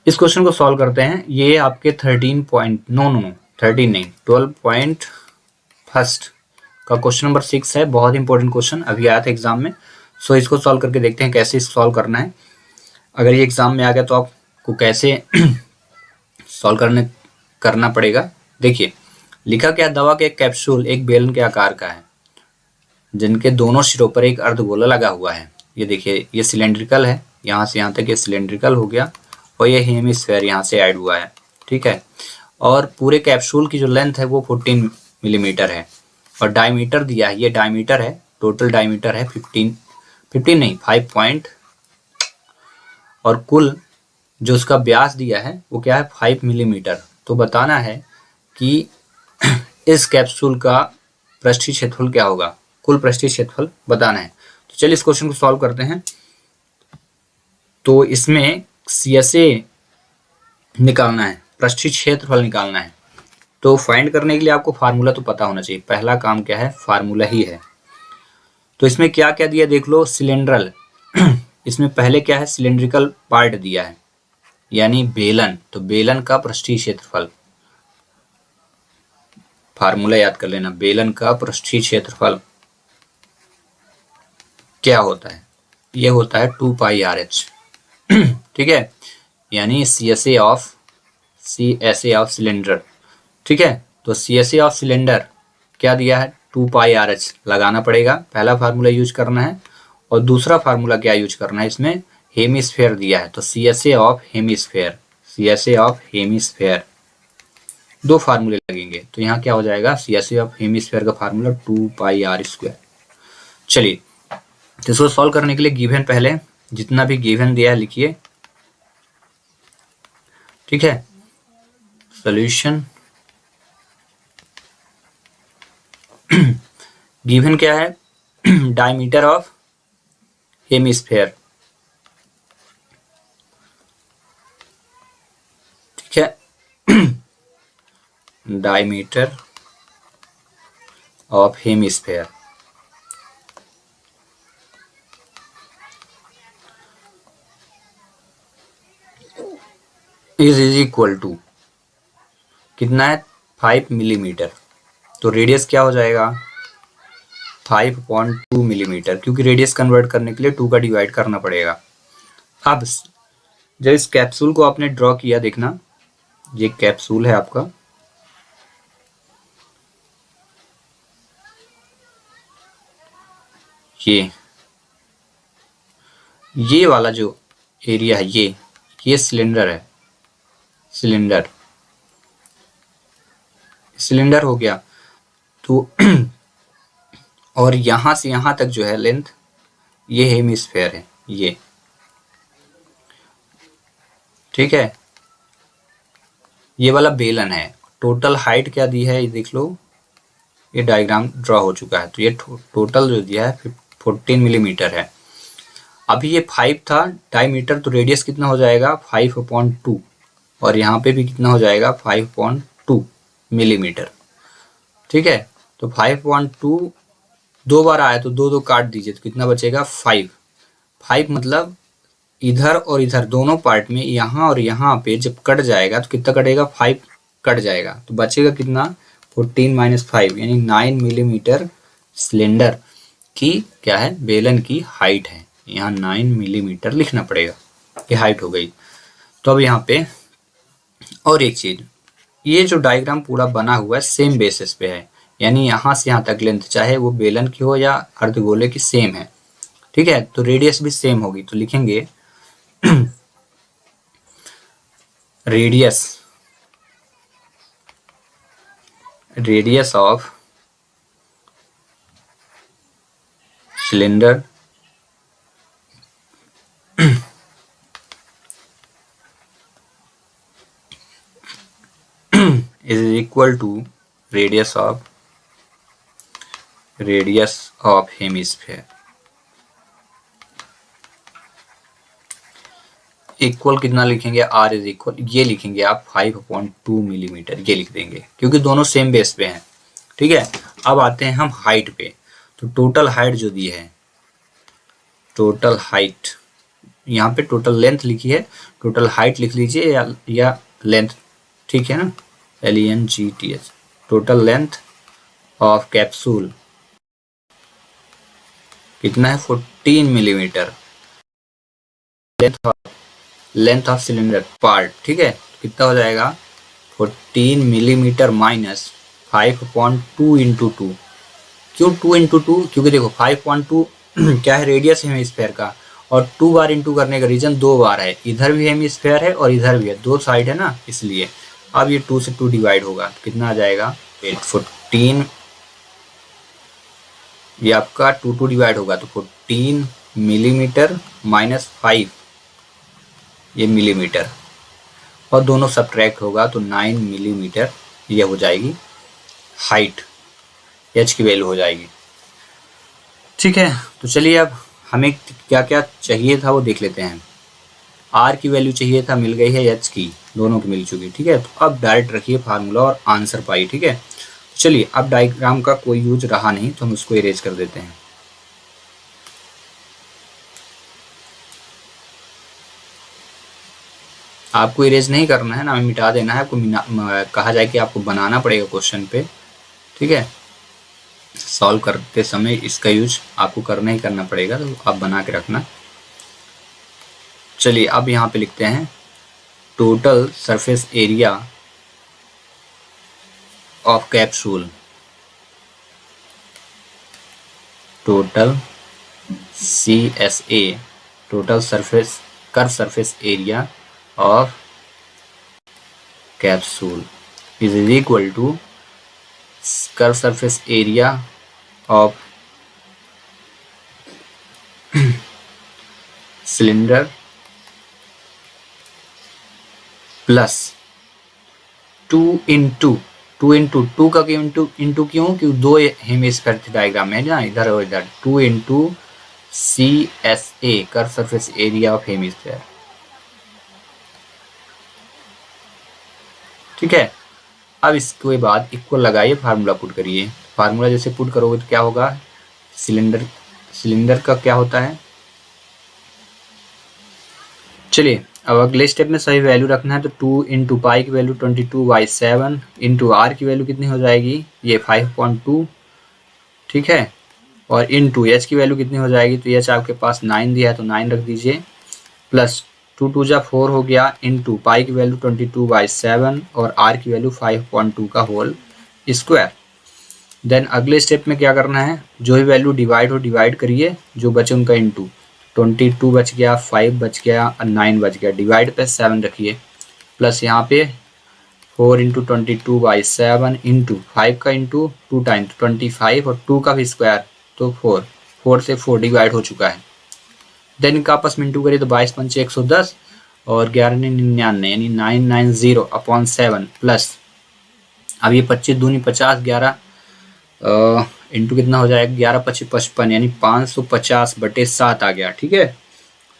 इस क्वेश्चन को सॉल्व करते हैं। ये आपके 13 पॉइंट नो 13 नहीं 12 पॉइंट फर्स्ट का क्वेश्चन नंबर 6 है। बहुत इंपॉर्टेंट क्वेश्चन अभी आया था एग्जाम में। सो इसको सॉल्व करके देखते हैं कैसे सॉल्व करना है। अगर ये एग्जाम में आ गया तो आपको कैसे सॉल्व करना पड़ेगा। देखिए लिखा क्या, दवा के एक कैप्सूल एक बेलन के आकार का है जिनके दोनों सिरों पर एक अर्धगोला लगा हुआ है। ये देखिए ये सिलेंड्रिकल है, यहाँ से यहाँ तक ये सिलेंड्रिकल हो गया और ये हेमिस्फीयर यहाँ से ऐड हुआ है। ठीक है, और पूरे कैप्सूल की जो लेंथ है वो 14 मिलीमीटर है और डायमीटर दिया है, ये डायमीटर है, टोटल डायमीटर है 15 नहीं 5 पॉइंट, और कुल जो उसका व्यास दिया है वो क्या है 5 मिलीमीटर। तो बताना है कि इस कैप्सूल का पृष्ठीय क्षेत्रफल क्या होगा, कुल पृष्ठीय क्षेत्रफल बताना है। तो चलिए इस क्वेश्चन को सॉल्व करते हैं। तो इसमें CSA निकालना है, पृष्ठीय क्षेत्रफल निकालना है। तो फाइंड करने के लिए आपको फार्मूला तो पता होना चाहिए, पहला काम क्या है फार्मूला ही है। तो इसमें क्या क्या दिया देख लो, सिलेंड्रल इसमें पहले क्या है सिलेंड्रिकल पार्ट दिया है यानी बेलन, तो बेलन का पृष्ठीय क्षेत्रफल, फार्मूला याद कर लेना, बेलन का पृष्ठीय क्षेत्रफल क्या होता है, ये होता है 2 पाई RH। ठीक है, यानी CSA ऑफ सिलेंडर। ठीक है, तो CSA ऑफ सिलेंडर क्या दिया है 2 पाई RH लगाना पड़ेगा, पहला फार्मूला यूज करना है। और दूसरा फार्मूला क्या यूज करना है, इसमें हेमिस्फेयर दिया है तो CSA ऑफ हेमिस्फेयर, दो फार्मूले लगेंगे। तो यहाँ क्या हो जाएगा CSA ऑफ हेमिस्फेयर का फार्मूला 2 पाई R²। चलिए तो इसको सॉल्व करने के लिए गिवन, पहले जितना भी गिवन दिया है लिखिए। ठीक है, सॉल्यूशन गिवन क्या है डायमीटर ऑफ हेमिस्फेयर। ठीक है, diameter of hemisphere is equal to कितना है 5 मिलीमीटर। तो रेडियस क्या हो जाएगा 5.2 मिलीमीटर, क्योंकि रेडियस कन्वर्ट करने के लिए 2 का डिवाइड करना पड़ेगा। अब जब इस कैप्सूल को आपने ड्रॉ किया, देखना ये कैप्सूल है आपका, ये वाला जो एरिया है ये सिलेंडर है, सिलेंडर हो गया। तो और यहां से यहां तक जो है लेंथ, ये हेमिस्फेयर है ये। ठीक है, ये वाला बेलन है। टोटल हाइट क्या दी है ये देख लो, ये डायग्राम ड्रॉ हो चुका है। तो ये टोटल जो दिया है 14 मिलीमीटर है। अभी ये 5 था डायमीटर, तो रेडियस कितना हो जाएगा 5/2, और यहाँ पे भी कितना हो जाएगा 5.2 मिलीमीटर। ठीक है, तो 5.2 दो बार आया तो दो काट दीजिए तो कितना बचेगा 5 मतलब इधर और इधर दोनों पार्ट में, यहाँ और यहाँ पे जब कट जाएगा तो कितना कटेगा 5 कट जाएगा, तो बचेगा कितना 14 - 5 यानी 9 मिलीमीटर सिलेंडर की क्या है बेलन की हाइट है। यहाँ 9 मिलीमीटर लिखना पड़ेगा, ये हाइट हो गई। तो अब यहाँ पे और एक चीज, ये जो डायग्राम पूरा बना हुआ है सेम बेसिस पे है, यानी यहाँ से यहाँ तक लेंथ चाहे वो बेलन की हो या अर्धगोले की सेम है। ठीक है, तो रेडियस भी सेम होगी, तो लिखेंगे radius of cylinder is equal to radius of hemisphere। Equal कितना लिखेंगे R इज इक्वल, ये लिखेंगे आप 5.2 मिलीमीटर, ये लिख देंगे क्योंकि दोनों सेम बेस पे हैं। ठीक है, अब आते हैं हम हाइट पे। तो टोटल हाइट जो दी है, टोटल हाइट यहाँ पे टोटल लेंथ लिखी है, टोटल हाइट लिख लीजिए या लेंथ, ठीक है ना, LENGTH, total length of capsule कितना है 14 millimetre, length of cylinder part, ठीक है, कितना हो जाएगा 14 मिलीमीटर माइनस 5/2 इंटू 2। क्यों 2 इंटू 2? क्योंकि देखो 5/2 क्या है, रेडियस है हेमिस्फेयर का, और 2 बार इंटू करने का रीजन 2 बार है, इधर भी हेमिस्फेयर है और इधर भी है, 2 साइड है ना, इसलिए। अब ये 2 से 2 डिवाइड होगा तो कितना आ जाएगा 14, ये आपका 2 डिवाइड होगा तो 14 मिलीमीटर माइनस 5 ये मिलीमीटर, और दोनों सब्ट्रैक्ट होगा तो 9 मिलीमीटर ये हो जाएगी हाइट, एच की वैल्यू हो जाएगी, ठीक है। तो चलिए अब हमें क्या क्या चाहिए था वो देख लेते हैं। आर की वैल्यू चाहिए था, मिल गई है, एच की, दोनों की मिल चुकी, ठीक है। तो अब डायरेक्ट रखिए फार्मूला और आंसर पाई, ठीक है। चलिए अब डायग्राम का कोई यूज रहा नहीं तो हम उसको इरेज कर देते हैं। आपको इरेज नहीं करना है ना, मिटा देना है, आपको कहा जाए कि आपको बनाना पड़ेगा क्वेश्चन पे, ठीक है। सॉल्व करते समय इसका यूज आपको करना ही करना पड़ेगा, तो आप बना के रखना। चलिए अब यहाँ पे लिखते हैं total surface area of capsule, total CSA, total surface curve surface area of capsule is equal to curve surface area of cylinder plus 2 into 2 का इंटू क्यों, क्योंकि 2 हेमिस्फीयर थे डायग्राम में ना, इधर और इधर, 2 into CSA curve surface area of hemisphere, ठीक है। अब इसके बाद इक्वल लगाइए, फार्मूला पुट करिए। फार्मूला जैसे पुट करोगे तो क्या होगा, सिलेंडर का क्या होता है, चलिए अब अगले स्टेप में सही वैल्यू रखना है। तो 2 इंटू पाई की वैल्यू 22/7 इंटू आर की वैल्यू कितनी हो जाएगी, ये 5.2, ठीक है, और इंटू एच की वैल्यू कितनी हो जाएगी, तो एच आपके पास 9 दिया है तो 9 रख दीजिए, प्लस 2 2 जा 4 हो गया, इंटू पाई की वैल्यू 22/7 और आर की वैल्यू 5.2 का होल स्क्वायर। देन अगले स्टेप में क्या करना है, जो भी वैल्यू डिवाइड हो डिवाइड करिए, जो बचे उनका इंटू, 22 बच गया, 5 बच गया और 9 बच गया, डिवाइड पे 7 रखिए, प्लस यहाँ पे 4 इंटू 22/7 इंटू 5 का इंटू 2 टाइम 25 और 2 का भी स्क्वायर तो 4 से 4 डिवाइड हो चुका है। देन इनका आपस में इंटू करिए तो 22 पंचे 110 और 11 99 यानी 990/7 प्लस अब ये 25 दूनी 50, 11 इंटू कितना हो जाएगा 11 25 55 यानी 550/7 आ गया, ठीक है।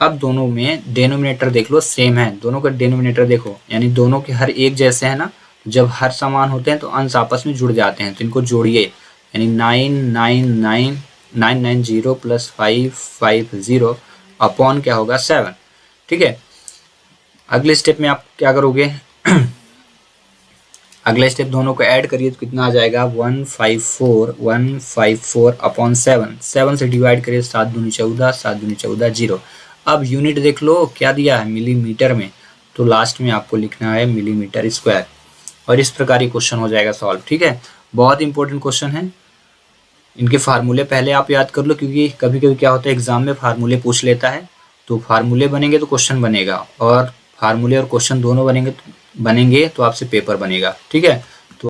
अब दोनों में डेनोमिनेटर देख लो सेम है, दोनों का डेनोमिनेटर देखो, यानी दोनों के हर एक जैसे है ना, जब हर समान होते हैं तो अंश आपस में जुड़ जाते हैं, तो इनको जोड़िए, यानी 990 प्लस 550 अपॉन क्या होगा 7, ठीक है। अगले स्टेप में आप क्या करोगे अगले स्टेप दोनों को ऐड करिए तो कितना आ जाएगा 154/7 7 से डिवाइड करिए 7 दूनी 14 7 दूनी 14 0। अब यूनिट देख लो क्या दिया है मिलीमीटर में, तो लास्ट में आपको लिखना है मिलीमीटर स्क्वायर, और इस प्रकार ये क्वेश्चन हो जाएगा सॉल्व, ठीक है। बहुत इंपॉर्टेंट क्वेश्चन है, इनके फार्मूले पहले आप याद कर लो, क्योंकि कभी कभी क्या होता है एग्जाम में फार्मूले पूछ लेता है, तो फार्मूले बनेंगे तो क्वेश्चन बनेगा, और फार्मूले और क्वेश्चन दोनों बनेंगे तो आपसे पेपर बनेगा, ठीक है।